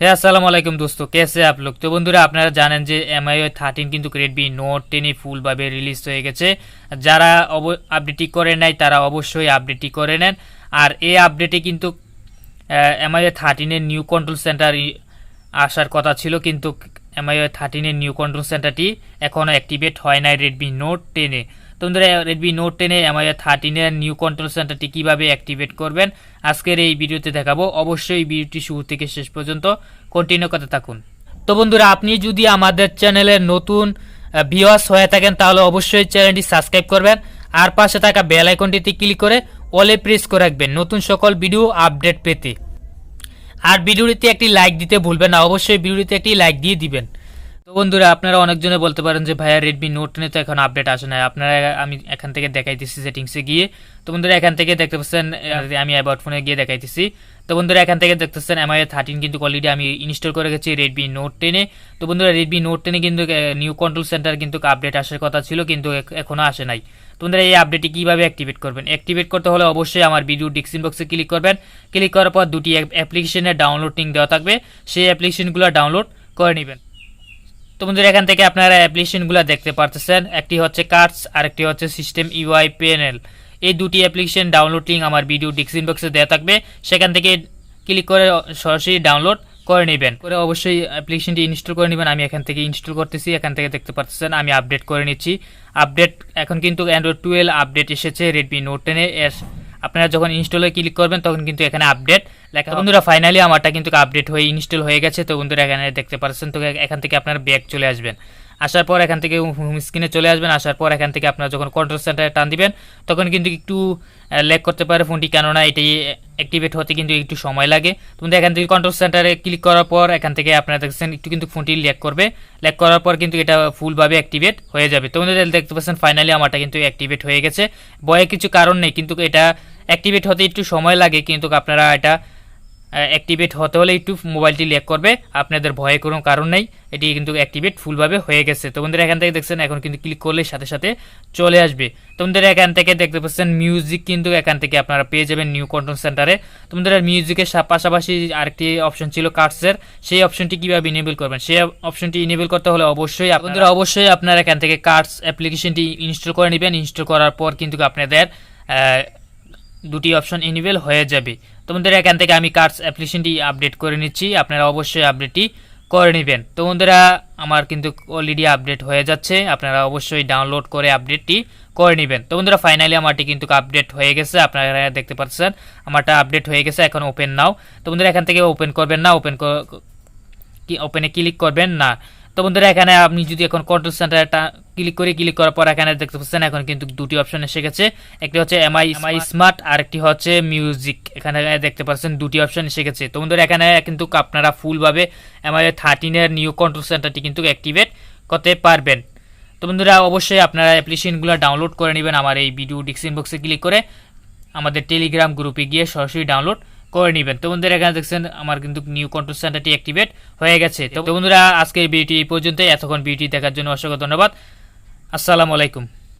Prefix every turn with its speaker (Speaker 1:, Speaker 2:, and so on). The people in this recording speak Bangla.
Speaker 1: হ্যাঁ, আসসালামু আলাইকুম দোস্তো, कैसे आप लोग। তো বন্ধুরা, আপনারা জানেন যে MIUI 13 কিন্তু Redmi Note 10 ফুলভাবে রিলিজ হয়ে গেছে। যারা আপডেটটি করে নাই তারা অবশ্যই আপডেটটি করে নেন। আর এই আপডেটে কিন্তু MIUI 13 এর নিউ কন্ট্রোল সেন্টার আসার কথা ছিল, কিন্তু MIUI 13 এর নিউ কন্ট্রোল সেন্টারটি এখনও অ্যাক্টিভেট হয় নাই Redmi Note 10 এ। তো বন্ধুরা, Redmi Note 10 এ MIUI 13 এর নিউ কন্ট্রোল সেন্টারটি কিভাবে অ্যাক্টিভেট করবেন আজকের এই ভিডিওতে দেখাবো। অবশ্যই ভিডিওটি শুরু থেকে শেষ পর্যন্ত কন্টিনিউ করতে থাকুন। তো বন্ধুরা, আপনি যদি আমাদের চ্যানেলের নতুন ভিউয়ার্স হয়ে থাকেন তাহলে অবশ্যই চ্যানেলটি সাবস্ক্রাইব করবেন, আর পাশে থাকা বেল আইকনটিতে ক্লিক করে অলে প্রেস করে রাখবেন নতুন সকল ভিডিও আপডেট পেতে। আর ভিডিওটিতে একটি লাইক দিতে ভুলবেন না, অবশ্যই ভিডিওটিতে একটি লাইক দিয়ে দিবেন। তো বন্ধুরা, আপনারা অনেকজনে বলতে পারেন যে ভাইয়া Redmi Note 10 তো এখন আপডেট আসে না। আপনারা আমি এখান থেকে দেখাইতেছি সেটিংসে গিয়ে। তো বন্ধুরা, এখান থেকে দেখতে পাচ্ছেন আমি অ্যাবাউট ফোনে গিয়ে দেখাইতেছি। তো বন্ধুরা, এখান থেকে দেখতেছেন MIUI 13 কিন্তু অলরেডি আমি ইনস্টল করে গেছি Redmi Note 10 এ। তো বন্ধুরা, Redmi Note 10 এ কিন্তু নিউ কন্ট্রোল সেন্টার কিন্তু আপডেট আসার কথা ছিল, কিন্তু এখনো আসে নাই। তো বন্ধুরা, এই আপডেটটি কীভাবে অ্যাক্টিভেট করবেন? অ্যাক্টিভেট করতে হলে অবশ্যই আমার ভিডিও ডিসক্রিপশন বক্সে ক্লিক করবেন। ক্লিক করার পর দুটি অ্যাপ্লিকেশনের ডাউনলোড লিঙ্ক দেওয়া থাকবে, সেই অ্যাপ্লিকেশনগুলো ডাউনলোড করে নেবেন। তো বন্ধুরা, এখান থেকে আপনারা অ্যাপ্লিকেশনগুলো দেখতে পারতেছেন, একটি হচ্ছে কার্ডস আর একটি হচ্ছে সিস্টেম ইউআই প্যানেল। এই দুটি অ্যাপ্লিকেশন ডাউনলোড লিঙ্ক আমার ভিডিও ডিসক্রিপশন বক্সে দেওয়া থাকবে, সেখান থেকে ক্লিক করে সরাসরি ডাউনলোড করে নেবেন। করে অবশ্যই অ্যাপ্লিকেশনটি ইনস্টল করে নেবেন। আমি এখান থেকে ইনস্টল করতেছি, এখান থেকে দেখতে পাচ্ছেন আমি আপডেট করে নিচ্ছি। আপডেট এখন কিন্তু অ্যান্ড্রয়েড 12 আপডেট এসেছে Redmi Note 10 এর। আপনারা যখন ইনস্টলে ক্লিক করবেন তখন কিন্তু এখানে আপডেট লেখা। বন্ধুরা, ফাইনালি আমারটা কিন্তু আপডেট হয়ে ইনস্টল হয়ে গেছে। তো বন্ধুরা, এখানে দেখতে পাচ্ছেন। তো এখান থেকে আপনারা ব্যাক চলে আসবেন, আসার পর এখান থেকে হোম স্ক্রিনে চলে আসবেন। আসার পর এখান থেকে আপনারা যখন কন্ট্রোল সেন্টারে টান দিবেন তখন কিন্তু একটু ল্যাগ করতে পারে ফোনটি, কেননা এটি অ্যাক্টিভেট হতে কিন্তু একটু সময় লাগে। তো এখান থেকে কন্ট্রোল সেন্টারে ক্লিক করার পর এখান থেকে আপনারা দেখছেন একটু কিন্তু ফোনটি ল্যাগ করবে। ল্যাগ করার পর কিন্তু এটা ফুলভাবে অ্যাক্টিভেট হয়ে যাবে। তো দেখতে পাচ্ছেন ফাইনালি আমারটা কিন্তু অ্যাক্টিভেট হয়ে গেছে। ভয়ে কিছু কারণ নেই, কিন্তু এটা অ্যাক্টিভেট হতে একটু সময় লাগে, কিন্তু আপনারা এটা অ্যাক্টিভেট হতে হলে একটু মোবাইলটি ল্যাগ করবে, আপনাদের ভয়ে কোনো কারণ নেই। এটি কিন্তু অ্যাক্টিভেট ফুলভাবে হয়ে গেছে। তো বন্ধুরা, এখান থেকে দেখছেন এখন কিন্তু ক্লিক করলে সাথে সাথে চলে আসবে। তো বন্ধুরা, এখান থেকে দেখতে পাচ্ছেন মিউজিক কিন্তু এখান থেকে আপনারা পেয়ে যাবেন নিউ কন্ট্রোল সেন্টারে। তো বন্ধুরা, মিউজিকের পাশাপাশি আরেকটি অপশন ছিল কার্ডসের, সেই অপশনটি কীভাবে ইনেবল করবেন? সেই অপশনটি ইনেবল করতে হলে অবশ্যই আপনারা এখান থেকে কার্ডস অ্যাপ্লিকেশনটি ইনস্টল করে নেবেন। ইনস্টল করার পর কিন্তু আপনাদের দুটি অপশন ইনেবল হয়ে যাবে। তো বন্ধুরা, এখান থেকে আমি কার্ডস অ্যাপ্লিকেশনটি আপডেট করে নিচ্ছি, আপনারা অবশ্যই আপডেটটি করে নেবেন। তো বন্ধুরা, আমার কিন্তু অলরেডি আপডেট হয়ে যাচ্ছে, আপনারা অবশ্যই ডাউনলোড করে আপডেটটি করে নেবেন। তো বন্ধুরা, ফাইনালি আমারটি কিন্তু আপডেট হয়ে গেছে, আপনারা দেখতে পাচ্ছেন আমারটা আপডেট হয়ে গেছে। এখন ওপেন নাও। তো বন্ধুরা, এখান থেকে ওপেন করবেন না, ওপেনে ক্লিক করবেন না। তো বন্ধুরা, এখানে আপনি যদি এখন কন্ট্রোল সেন্টারটা ক্লিক করার পর এখানে দেখতে পাচ্ছেন এখন কিন্তু দুটি অপশন এসে গেছে, একটি হচ্ছে এমআই স্মার্ট আর একটি হচ্ছে মিউজিক। এখানে দেখতে পাচ্ছেন দুটি অপশন এসে গেছে। তো বন্ধুরা, এখানে কিন্তু আপনারা ফুলভাবে MIUI 13 এর নিউ কন্ট্রোল সেন্টারটি কিন্তু অ্যাক্টিভেট করতে পারবেন। তো বন্ধুরা, অবশ্যই আপনারা অ্যাপ্লিকেশনগুলো ডাউনলোড করে নেবেন। আমার এই ভিডিও ডিসক্রিপশন বক্সে ক্লিক করে আমাদের টেলিগ্রাম গ্রুপে গিয়ে সরাসরি ডাউনলোড করে নেবেন। তো বন্ধুরা, এখানে দেখছেন আমার কিন্তু নিউ কন্ট্রোল সেন্টারটি অ্যাক্টিভেট হয়ে গেছে। তো বন্ধুরা, আজকের ভিডিওটি এই পর্যন্ত। এতক্ষণ ভিডিওটি দেখার জন্য অসংখ্য ধন্যবাদ। আসসালামু আলাইকুম।